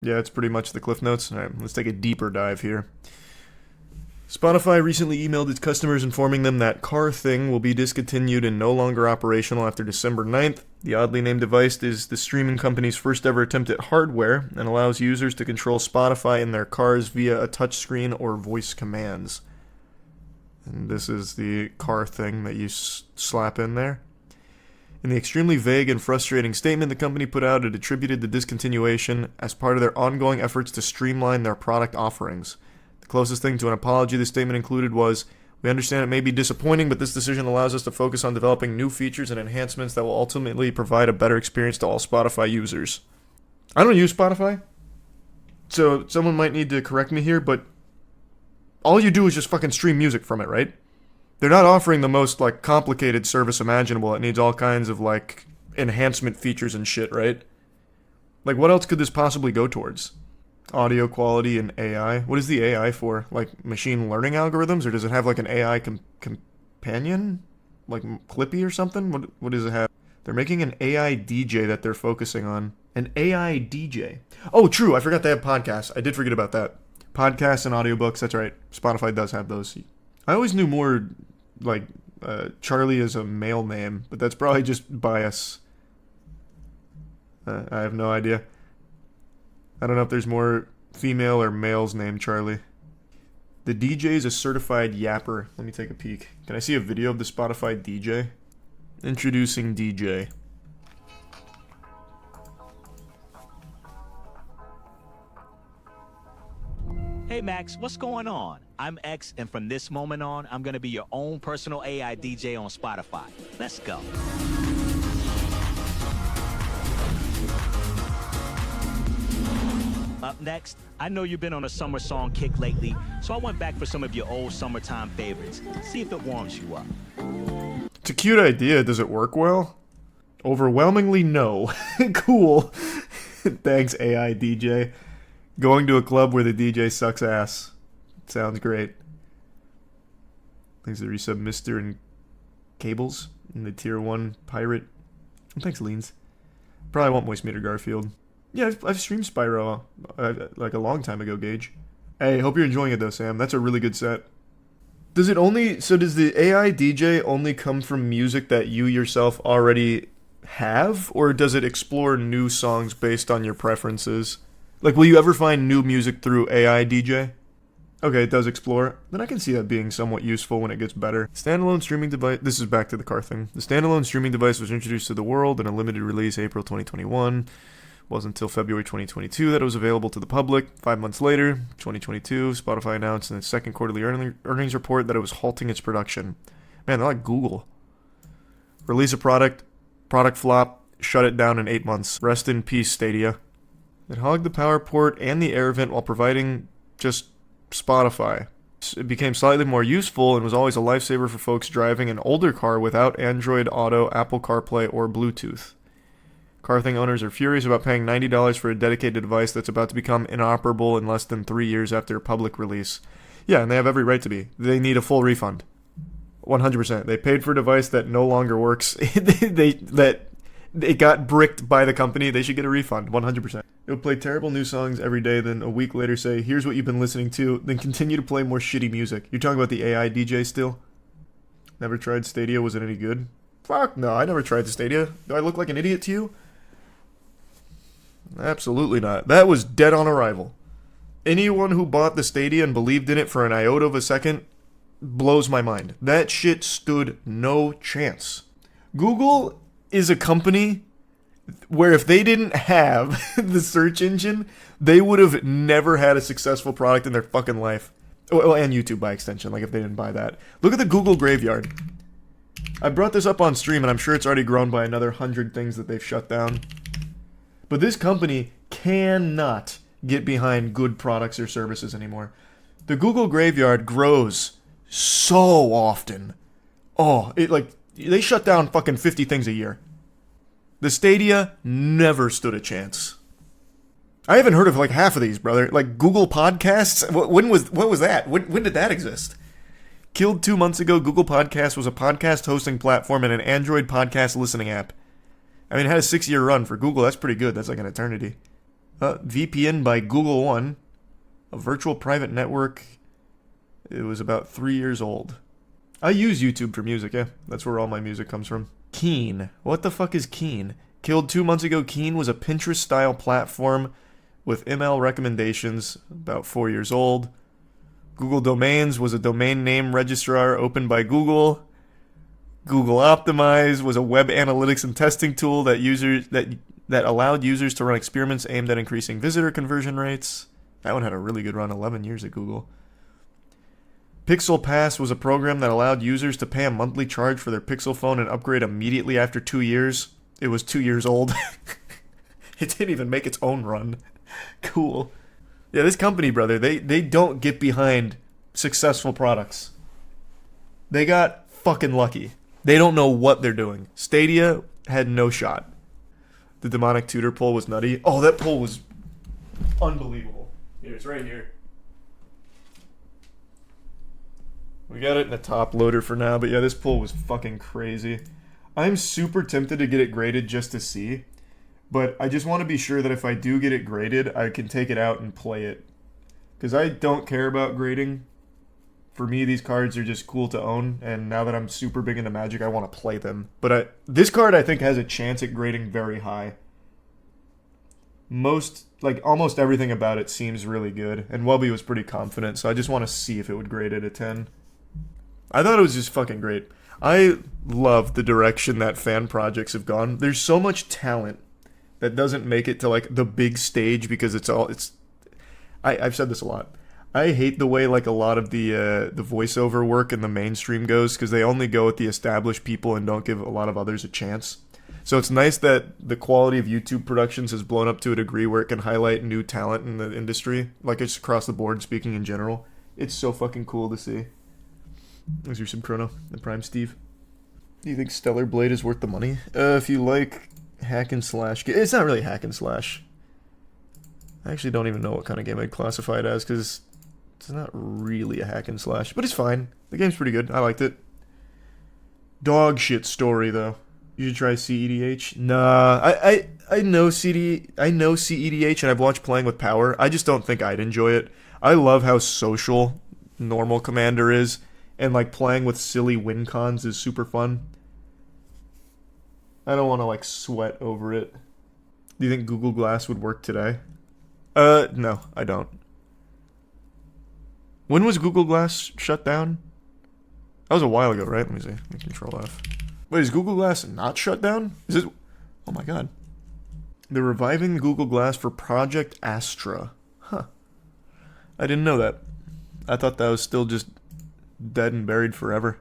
Yeah, it's pretty much the Cliff Notes. All right, let's take a deeper dive here. Spotify recently emailed its customers informing them that Car Thing will be discontinued and no longer operational after December 9th. The oddly named device is the streaming company's first ever attempt at hardware and allows users to control Spotify in their cars via a touchscreen or voice commands. And this is the Car Thing that you slap in there. In the extremely vague and frustrating statement the company put out, it attributed the discontinuation as part of their ongoing efforts to streamline their product offerings. The closest thing to an apology the statement included was, "We understand it may be disappointing, but this decision allows us to focus on developing new features and enhancements that will ultimately provide a better experience to all Spotify users." I don't use Spotify, so someone might need to correct me here, but all you do is just fucking stream music from it, right? They're not offering the most, complicated service imaginable. It needs all kinds of, enhancement features and shit, right? What else could this possibly go towards? Audio quality and AI? What is the AI for? Machine learning algorithms? Or does it have, an AI companion? Clippy or something? What does it have? They're making an AI DJ that they're focusing on. An AI DJ. Oh, true. I forgot they have podcasts. I did forget about that. Podcasts and audiobooks. That's right. Spotify does have those. I always knew more, Charlie is a male name, but that's probably just bias. I have no idea. I don't know if there's more female or males named Charlie. The DJ is a certified yapper. Let me take a peek. Can I see a video of the Spotify DJ? Introducing DJ. Hey Max, what's going on? I'm X, and from this moment on, I'm gonna be your own personal AI DJ on Spotify. Let's go. Up next, I know you've been on a summer song kick lately, so I went back for some of your old summertime favorites. See if it warms you up. It's a cute idea. Does it work well? Overwhelmingly no. Cool. Thanks, AI DJ. Going to a club where the DJ sucks ass. Sounds great. Thanks to resub Mr. and Cables and the Tier 1 Pirate. Thanks, Leans. Probably want moistcr Garfield. Yeah, I've streamed Spyro a long time ago, Gage. Hey, hope you're enjoying it though, Sam. That's a really good set. Does the AI DJ only come from music that you yourself already have? Or does it explore new songs based on your preferences? Will you ever find new music through AI DJ? Okay, it does explore. Then I can see that being somewhat useful when it gets better. Standalone streaming device. This is back to the Car Thing. The standalone streaming device was introduced to the world in a limited release April 2021. It wasn't until February 2022 that it was available to the public. 5 months later, 2022, Spotify announced in its second quarterly earnings report that it was halting its production. Man, they're like Google. Release a product flop, shut it down in 8 months. Rest in peace, Stadia. It hogged the power port and the air vent while providing just Spotify. It became slightly more useful and was always a lifesaver for folks driving an older car without Android Auto, Apple CarPlay, or Bluetooth. Car Thing owners are furious about paying $90 for a dedicated device that's about to become inoperable in less than 3 years after public release. Yeah, and they have every right to be. They need a full refund. 100%. They paid for a device that no longer works. It got bricked by the company. They should get a refund. 100%. It would play terrible new songs every day, then a week later say, "Here's what you've been listening to," then continue to play more shitty music. You're talking about the AI DJ still? Never tried Stadia. Was it any good? Fuck no, I never tried the Stadia. Do I look like an idiot to you? Absolutely not. That was dead on arrival. Anyone who bought the Stadia and believed in it for an iota of a second blows my mind. That shit stood no chance. Google is a company where if they didn't have the search engine, they would have never had a successful product in their fucking life. Well, and YouTube by extension, if they didn't buy that. Look at the Google graveyard. I brought this up on stream, and I'm sure it's already grown by another 100 things that they've shut down. But this company cannot get behind good products or services anymore. The Google graveyard grows so often. Oh, they shut down fucking 50 things a year. The Stadia never stood a chance. I haven't heard of half of these, brother. Google Podcasts? What was that? When did that exist? Killed 2 months ago, Google Podcasts was a podcast hosting platform and an Android podcast listening app. I mean, it had a 6-year run for Google. That's pretty good. That's like an eternity. VPN by Google One, a virtual private network. It was about 3 years old. I use YouTube for music, yeah. That's where all my music comes from. Keen. What the fuck is Keen? Killed 2 months ago, Keen was a Pinterest-style platform with ML recommendations, about 4 years old. Google Domains was a domain name registrar opened by Google. Google Optimize was a web analytics and testing tool that allowed users to run experiments aimed at increasing visitor conversion rates. That one had a really good run, 11 years at Google. Pixel Pass was a program that allowed users to pay a monthly charge for their Pixel phone and upgrade immediately after 2 years. It was 2 years old. It didn't even make its own run. Cool. Yeah, this company, brother, they don't get behind successful products. They got fucking lucky. They don't know what they're doing. Stadia had no shot. The demonic tutor poll was nutty. Oh, that poll was unbelievable. Here, it's right here. We got it in a top loader for now, but yeah, this poll was fucking crazy. I'm super tempted to get it graded just to see, but I just want to be sure that if I do get it graded, I can take it out and play it. Because I don't care about grading. For me, these cards are just cool to own, and now that I'm super big into Magic, I want to play them. But this card, I think, has a chance at grading very high. Almost everything about it seems really good, and Wubby was pretty confident, so I just want to see if it would grade it a 10. I thought it was just fucking great. I love the direction that fan projects have gone. There's so much talent that doesn't make it to, like, the big stage because I've said this a lot. I hate the way like a lot of the voiceover work in the mainstream goes because they only go with the established people and don't give a lot of others a chance. So it's nice that the quality of YouTube productions has blown up to a degree where it can highlight new talent in the industry, like it's across the board speaking in general. It's so fucking cool to see. There's your Subchrono and Prime Steve. Do you think Stellar Blade is worth the money? If you like hack and slash, it's not really hack and slash. I actually don't even know what kind of game I'd classify it as because it's not really a hack and slash, but it's fine. The game's pretty good. I liked it. Dog shit story though. You should try CEDH. Nah, I know CEDH and I've watched Playing with Power. I just don't think I'd enjoy it. I love how social normal Commander is, and like playing with silly win cons is super fun. I don't want to like sweat over it. Do you think Google Glass would work today? No, I don't. When was Google Glass shut down? That was a while ago, right? Let me see. Let me Control F. Wait, is Google Glass not shut down? Is it? Oh my god. They're reviving Google Glass for Project Astra. Huh. I didn't know that. I thought that was still just dead and buried forever.